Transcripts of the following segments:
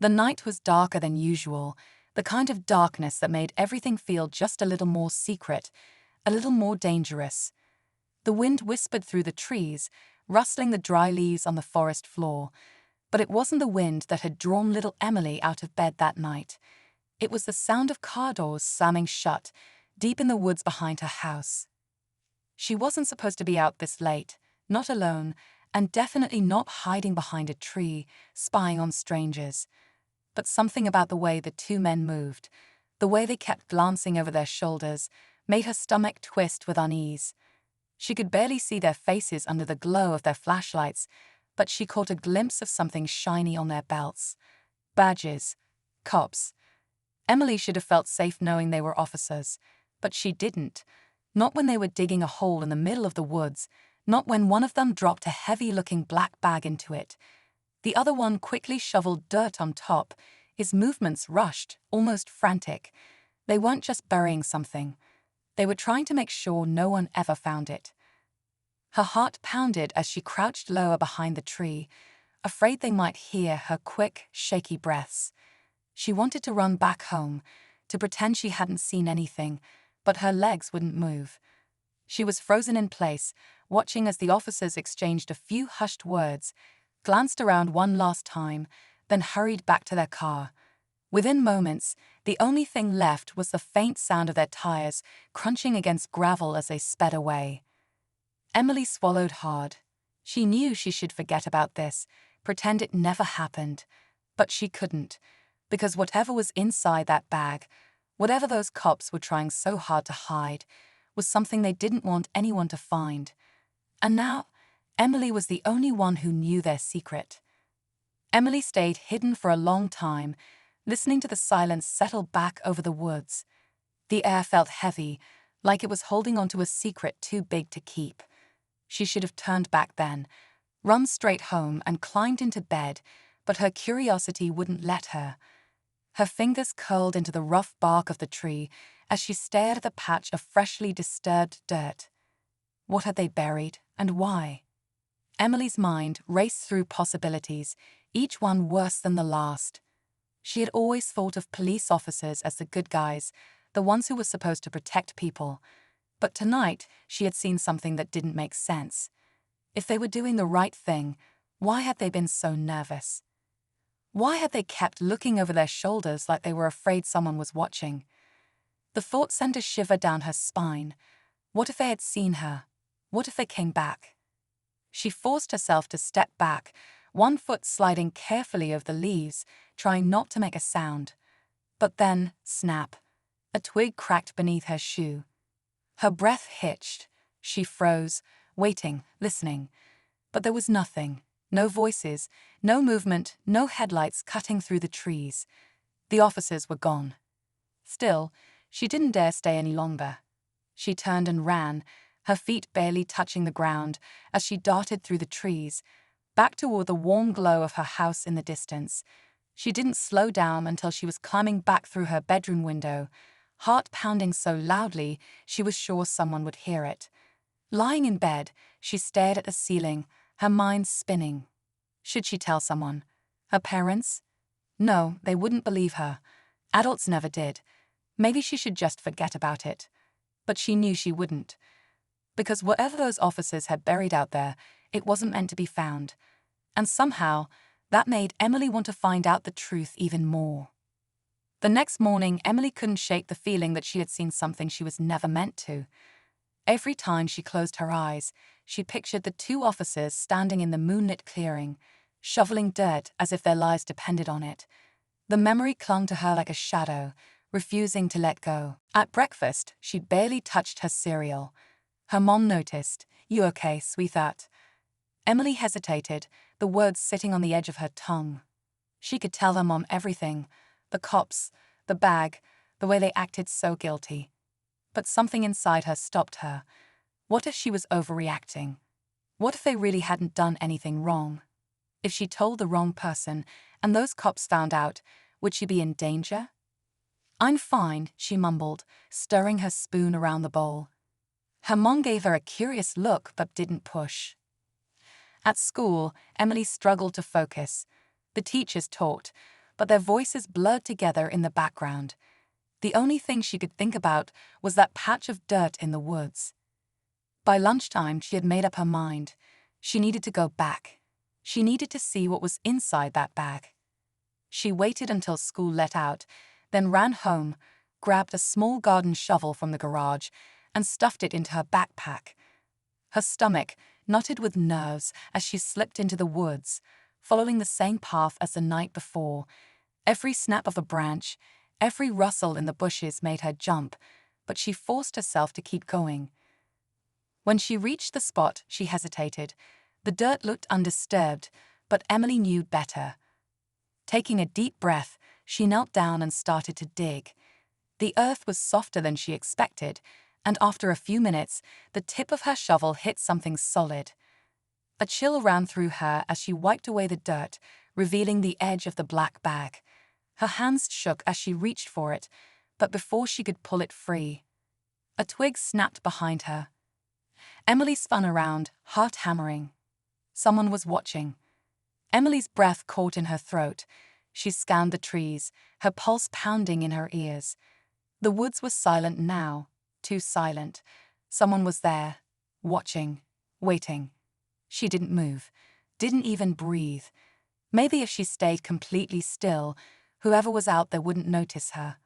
The night was darker than usual, the kind of darkness that made everything feel just a little more secret, a little more dangerous. The wind whispered through the trees, rustling the dry leaves on the forest floor. But it wasn't the wind that had drawn little Emily out of bed that night. It was the sound of car doors slamming shut, deep in the woods behind her house. She wasn't supposed to be out this late, not alone, and definitely not hiding behind a tree, spying on strangers. But something about the way the two men moved, the way they kept glancing over their shoulders, made her stomach twist with unease. She could barely see their faces under the glow of their flashlights, but she caught a glimpse of something shiny on their belts. Badges. Cops. Emily should have felt safe knowing they were officers, but she didn't. Not when they were digging a hole in the middle of the woods, not when one of them dropped a heavy-looking black bag into it. The other one quickly shoveled dirt on top, his movements rushed, almost frantic. They weren't just burying something. They were trying to make sure no one ever found it. Her heart pounded as she crouched lower behind the tree, afraid they might hear her quick, shaky breaths. She wanted to run back home, to pretend she hadn't seen anything, but her legs wouldn't move. She was frozen in place, watching as the officers exchanged a few hushed words, glanced around one last time, then hurried back to their car. Within moments, the only thing left was the faint sound of their tires crunching against gravel as they sped away. Emily swallowed hard. She knew she should forget about this, pretend it never happened. But she couldn't, because whatever was inside that bag, whatever those cops were trying so hard to hide, was something they didn't want anyone to find. And now, Emily was the only one who knew their secret. Emily stayed hidden for a long time, listening to the silence settle back over the woods. The air felt heavy, like it was holding onto a secret too big to keep. She should have turned back then, run straight home and climbed into bed, but her curiosity wouldn't let her. Her fingers curled into the rough bark of the tree as she stared at the patch of freshly disturbed dirt. What had they buried, and why? Emily's mind raced through possibilities, each one worse than the last. She had always thought of police officers as the good guys, the ones who were supposed to protect people. But tonight, she had seen something that didn't make sense. If they were doing the right thing, why had they been so nervous? Why had they kept looking over their shoulders like they were afraid someone was watching? The thought sent a shiver down her spine. What if they had seen her? What if they came back? She forced herself to step back, one foot sliding carefully over the leaves, trying not to make a sound. But then, snap, a twig cracked beneath her shoe. Her breath hitched. She froze, waiting, listening. But there was nothing. No voices, no movement, no headlights cutting through the trees. The officers were gone. Still, she didn't dare stay any longer. She turned and ran, her feet barely touching the ground, as she darted through the trees, back toward the warm glow of her house in the distance. She didn't slow down until she was climbing back through her bedroom window, heart pounding so loudly she was sure someone would hear it. Lying in bed, she stared at the ceiling, her mind spinning. Should she tell someone? Her parents? No, they wouldn't believe her. Adults never did. Maybe she should just forget about it. But she knew she wouldn't. Because whatever those officers had buried out there, it wasn't meant to be found. And somehow, that made Emily want to find out the truth even more. The next morning, Emily couldn't shake the feeling that she had seen something she was never meant to. Every time she closed her eyes, she pictured the two officers standing in the moonlit clearing, shoveling dirt as if their lives depended on it. The memory clung to her like a shadow, refusing to let go. At breakfast, she'd barely touched her cereal. Her mom noticed. "You okay, sweetheart?" Emily hesitated, the words sitting on the edge of her tongue. She could tell her mom everything. The cops, the bag, the way they acted so guilty. But something inside her stopped her. What if she was overreacting? What if they really hadn't done anything wrong? If she told the wrong person, and those cops found out, would she be in danger? "I'm fine," she mumbled, stirring her spoon around the bowl. Her mom gave her a curious look but didn't push. At school, Emily struggled to focus. The teachers talked, but their voices blurred together in the background. The only thing she could think about was that patch of dirt in the woods. By lunchtime, she had made up her mind. She needed to go back. She needed to see what was inside that bag. She waited until school let out, then ran home, grabbed a small garden shovel from the garage, and stuffed it into her backpack. Her stomach knotted with nerves as she slipped into the woods, following the same path as the night before. Every snap of a branch, every rustle in the bushes made her jump, but she forced herself to keep going. When she reached the spot, she hesitated. The dirt looked undisturbed, but Emily knew better. Taking a deep breath, she knelt down and started to dig. The earth was softer than she expected, and after a few minutes, the tip of her shovel hit something solid. A chill ran through her as she wiped away the dirt, revealing the edge of the black bag. Her hands shook as she reached for it, but before she could pull it free, a twig snapped behind her. Emily spun around, heart hammering. Someone was watching. Emily's breath caught in her throat. She scanned the trees, her pulse pounding in her ears. The woods was silent now, too silent. Someone was there, watching, waiting. She didn't move, didn't even breathe. Maybe if she stayed completely still, whoever was out there wouldn't notice her.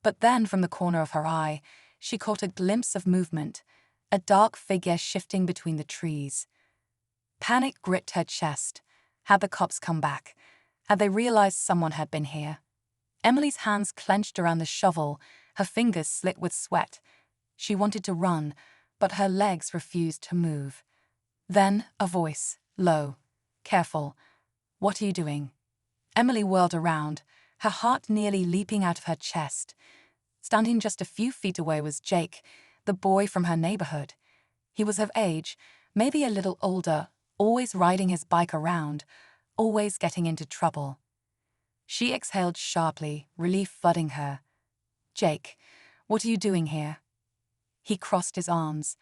But then, from the corner of her eye, she caught a glimpse of movement, a dark figure shifting between the trees. Panic gripped her chest. Had the cops come back? Had they realized someone had been here? Emily's hands clenched around the shovel, her fingers slit with sweat. She wanted to run, but her legs refused to move. Then a voice, low, careful. "What are you doing?" Emily whirled around, her heart nearly leaping out of her chest. Standing just a few feet away was Jake, the boy from her neighborhood. He was of age, maybe a little older, always riding his bike around, always getting into trouble. She exhaled sharply, relief flooding her. "Jake, what are you doing here?" He crossed his arms.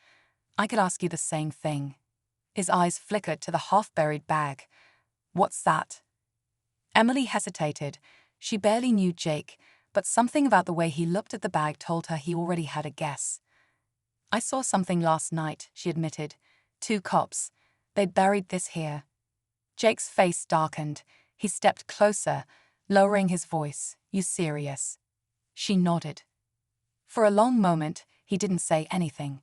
"I could ask you the same thing." His eyes flickered to the half-buried bag. "What's that?" Emily hesitated. She barely knew Jake, but something about the way he looked at the bag told her he already had a guess. "I saw something last night," she admitted. "Two cops. They'd buried this here." Jake's face darkened. He stepped closer, lowering his voice. "You serious?" She nodded. For a long moment, he didn't say anything.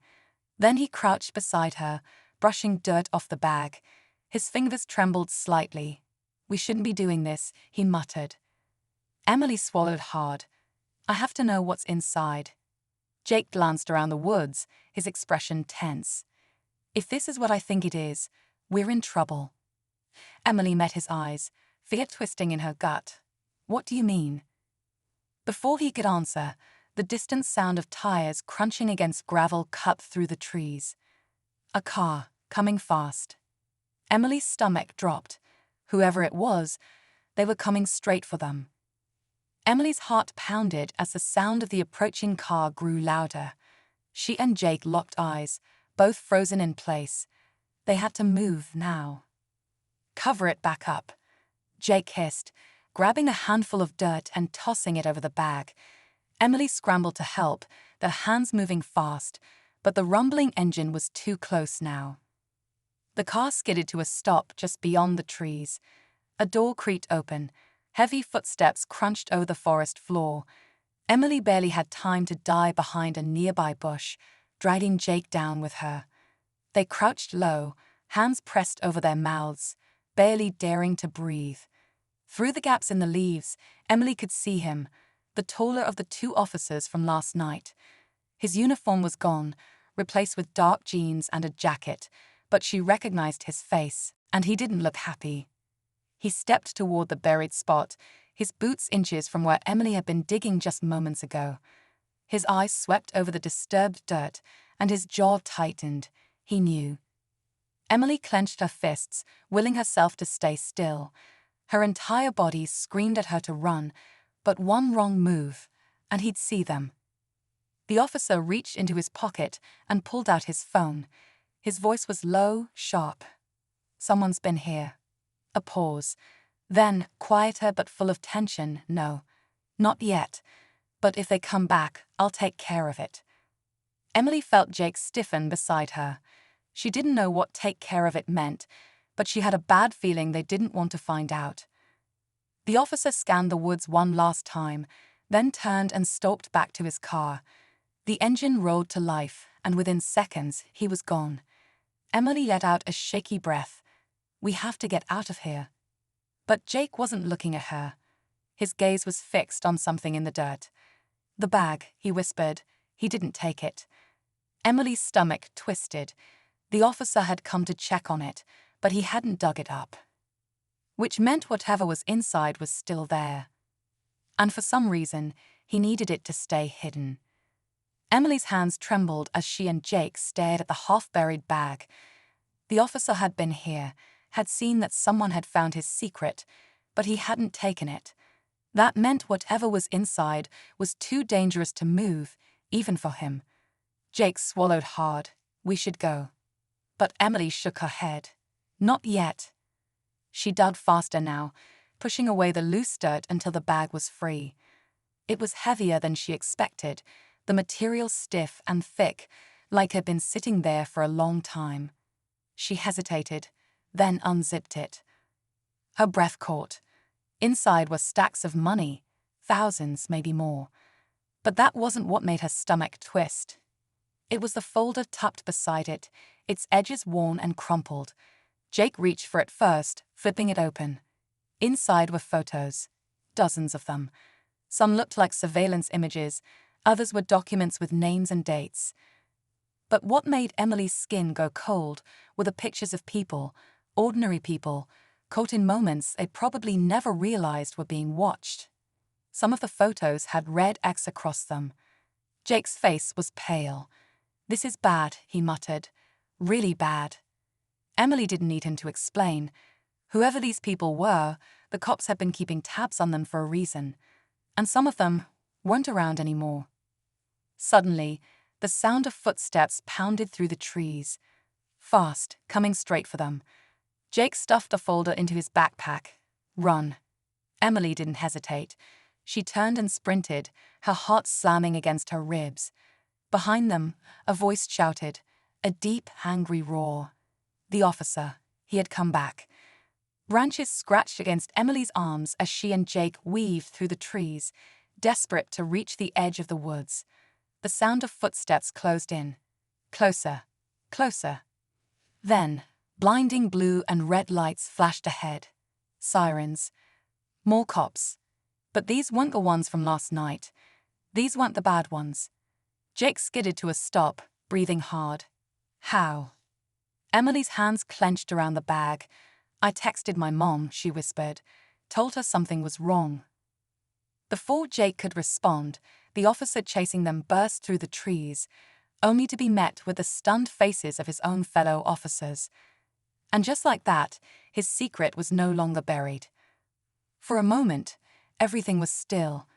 Then he crouched beside her, brushing dirt off the bag. His fingers trembled slightly. "We shouldn't be doing this," he muttered. Emily swallowed hard. "I have to know what's inside." Jake glanced around the woods, his expression tense. "If this is what I think it is, we're in trouble." Emily met his eyes, fear twisting in her gut. "What do you mean?" Before he could answer, the distant sound of tires crunching against gravel cut through the trees. A car, coming fast. Emily's stomach dropped. Whoever it was, they were coming straight for them. Emily's heart pounded as the sound of the approaching car grew louder. She and Jake locked eyes, both frozen in place. They had to move now. "Cover it back up," Jake hissed, grabbing a handful of dirt and tossing it over the bag. Emily scrambled to help, their hands moving fast, but the rumbling engine was too close now. The car skidded to a stop just beyond the trees. A door creaked open. Heavy footsteps crunched over the forest floor. Emily barely had time to dive behind a nearby bush, dragging Jake down with her. They crouched low, hands pressed over their mouths, barely daring to breathe. Through the gaps in the leaves, Emily could see him, the taller of the two officers from last night. His uniform was gone, replaced with dark jeans and a jacket, but she recognized his face, and he didn't look happy. He stepped toward the buried spot, his boots inches from where Emily had been digging just moments ago. His eyes swept over the disturbed dirt, and his jaw tightened. He knew. Emily clenched her fists, willing herself to stay still. Her entire body screamed at her to run, but one wrong move, and he'd see them. The officer reached into his pocket and pulled out his phone. His voice was low, sharp. "Someone's been here." A pause. Then, quieter but full of tension, "No, not yet. But if they come back, I'll take care of it." Emily felt Jake stiffen beside her. She didn't know what take care of it meant, but she had a bad feeling they didn't want to find out. The officer scanned the woods one last time, then turned and stalked back to his car. The engine roared to life, and within seconds, he was gone. Emily let out a shaky breath. "We have to get out of here." But Jake wasn't looking at her. His gaze was fixed on something in the dirt. "The bag," he whispered. He didn't take it. Emily's stomach twisted. The officer had come to check on it, but he hadn't dug it up. Which meant whatever was inside was still there. And for some reason, he needed it to stay hidden. Emily's hands trembled as she and Jake stared at the half-buried bag. The officer had been here, had seen that someone had found his secret, but he hadn't taken it. That meant whatever was inside was too dangerous to move, even for him. Jake swallowed hard. "We should go." But Emily shook her head. "Not yet." She dug faster now, pushing away the loose dirt until the bag was free. It was heavier than she expected, the material stiff and thick, like it had been sitting there for a long time. She hesitated, then unzipped it. Her breath caught. Inside were stacks of money, thousands, maybe more. But that wasn't what made her stomach twist. It was the folder tucked beside it, its edges worn and crumpled. Jake reached for it first, flipping it open. Inside were photos, dozens of them. Some looked like surveillance images, others were documents with names and dates. But what made Emily's skin go cold were the pictures of people, ordinary people, caught in moments they probably never realized were being watched. Some of the photos had red X across them. Jake's face was pale. "This is bad," he muttered. "Really bad." Emily didn't need him to explain. Whoever these people were, the cops had been keeping tabs on them for a reason. And some of them weren't around anymore. Suddenly, the sound of footsteps pounded through the trees. Fast, coming straight for them. Jake stuffed the folder into his backpack. "Run." Emily didn't hesitate. She turned and sprinted, her heart slamming against her ribs. Behind them, a voice shouted, a deep, angry roar. The officer. He had come back. Branches scratched against Emily's arms as she and Jake weaved through the trees, desperate to reach the edge of the woods. The sound of footsteps closed in. Closer. Closer. Then, blinding blue and red lights flashed ahead. Sirens. More cops. But these weren't the ones from last night. These weren't the bad ones. Jake skidded to a stop, breathing hard. "How?" Emily's hands clenched around the bag. "I texted my mom," she whispered. "Told her something was wrong." Before Jake could respond, the officer chasing them burst through the trees, only to be met with the stunned faces of his own fellow officers. And just like that, his secret was no longer buried. For a moment, everything was still.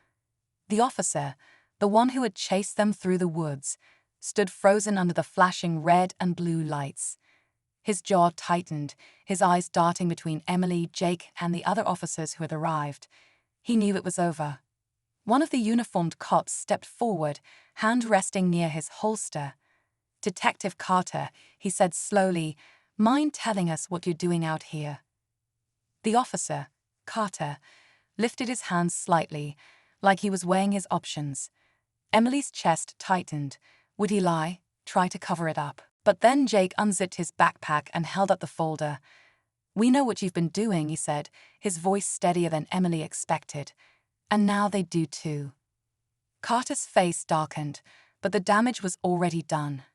The officer, the one who had chased them through the woods, stood frozen under the flashing red and blue lights. His jaw tightened, his eyes darting between Emily, Jake, and the other officers who had arrived. He knew it was over. One of the uniformed cops stepped forward, hand resting near his holster. "Detective Carter," he said slowly, "mind telling us what you're doing out here?" The officer, Carter, lifted his hands slightly, like he was weighing his options. Emily's chest tightened. Would he lie, try to cover it up? But then Jake unzipped his backpack and held up the folder. "We know what you've been doing," he said, his voice steadier than Emily expected. "And now they do too." Carter's face darkened, but the damage was already done.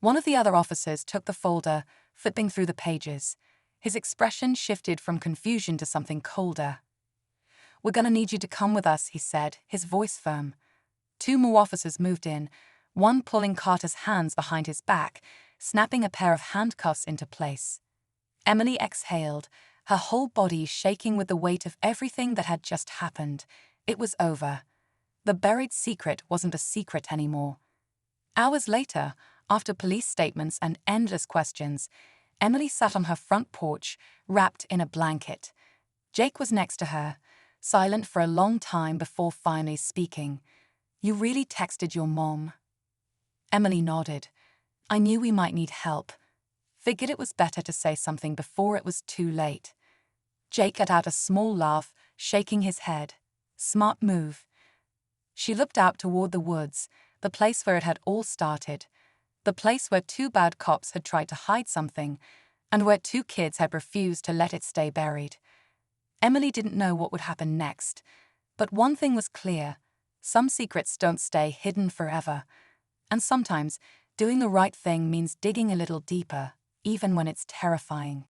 One of the other officers took the folder, flipping through the pages. His expression shifted from confusion to something colder. "We're gonna need you to come with us," he said, his voice firm. Two more officers moved in, one pulling Carter's hands behind his back, snapping a pair of handcuffs into place. Emily exhaled, her whole body shaking with the weight of everything that had just happened. It was over. The buried secret wasn't a secret anymore. Hours later, after police statements and endless questions, Emily sat on her front porch, wrapped in a blanket. Jake was next to her, silent for a long time before finally speaking. "You really texted your mom?" Emily nodded. "I knew we might need help. Figured it was better to say something before it was too late." Jake let out a small laugh, shaking his head. "Smart move." She looked out toward the woods, the place where it had all started, the place where two bad cops had tried to hide something, and where two kids had refused to let it stay buried. Emily didn't know what would happen next, but one thing was clear: some secrets don't stay hidden forever, and sometimes doing the right thing means digging a little deeper, even when it's terrifying.